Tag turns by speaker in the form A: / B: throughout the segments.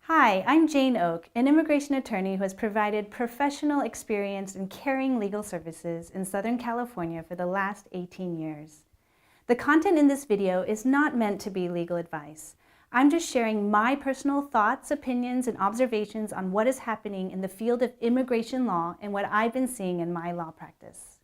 A: Hi, I'm Jane Oak, an immigration attorney who has provided professional experience in caring legal services in Southern California for the last 18 years. The content in this video is not meant to be legal advice. I'm just sharing my personal thoughts, opinions, and observations on what is happening in the field of immigration law and what I've been seeing in my law practice.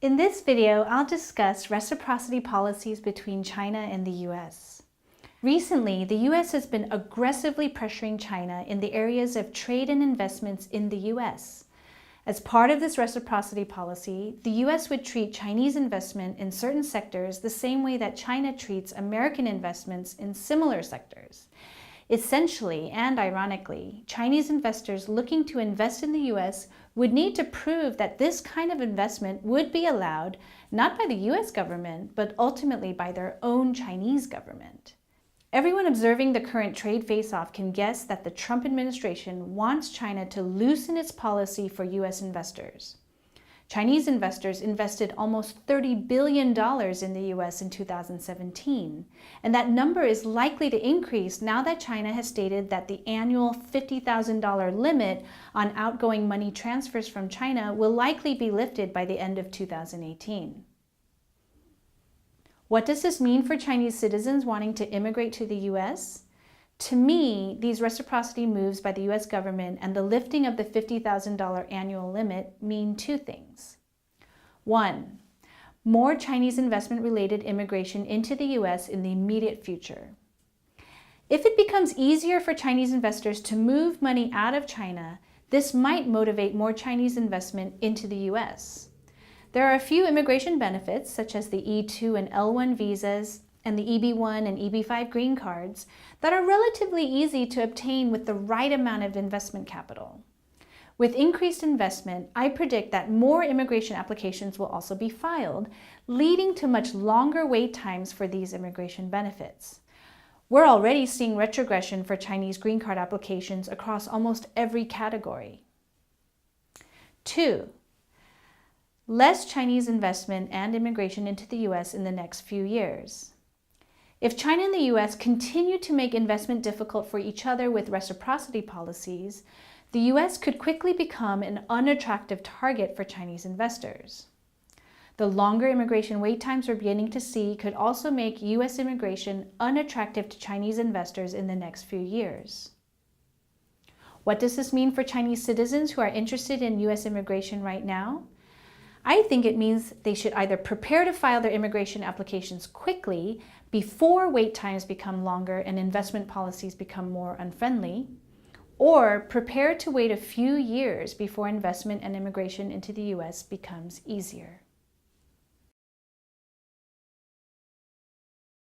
A: In this video, I'll discuss reciprocity policies between China and the US. Recently, the US has been aggressively pressuring China in the areas of trade and investments in the US. As part of this reciprocity policy, the US would treat Chinese investment in certain sectors the same way that China treats American investments in similar sectors. Essentially, and ironically, Chinese investors looking to invest in the US would need to prove that this kind of investment would be allowed not by the US government, but ultimately by their own Chinese government. Everyone observing the current trade face-off can guess that the Trump administration wants China to loosen its policy for US investors. Chinese investors invested almost $30 billion in the US in 2017, and that number is likely to increase now that China has stated that the annual $50,000 limit on outgoing money transfers from China will likely be lifted by the end of 2018. What does this mean for Chinese citizens wanting to immigrate to the US? To me, these reciprocity moves by the US government and the lifting of the $50,000 annual limit mean two things. One, more Chinese investment-related immigration into the US in the immediate future. If it becomes easier for Chinese investors to move money out of China, this might motivate more Chinese investment into the US. There are a few immigration benefits, such as the E-2 and L-1 visas, and the EB-1 and EB-5 green cards that are relatively easy to obtain with the right amount of investment capital. With increased investment, I predict that more immigration applications will also be filed, leading to much longer wait times for these immigration benefits. We're already seeing retrogression for Chinese green card applications across almost every category. 2. Less Chinese investment and immigration into the US in the next few years. If China and the US continue to make investment difficult for each other with reciprocity policies, the US could quickly become an unattractive target for Chinese investors. The longer immigration wait times we're beginning to see could also make US immigration unattractive to Chinese investors in the next few years. What does this mean for Chinese citizens who are interested in US immigration right now? I think it means they should either prepare to file their immigration applications quickly before wait times become longer and investment policies become more unfriendly, or prepare to wait a few years before investment and immigration into the US becomes easier.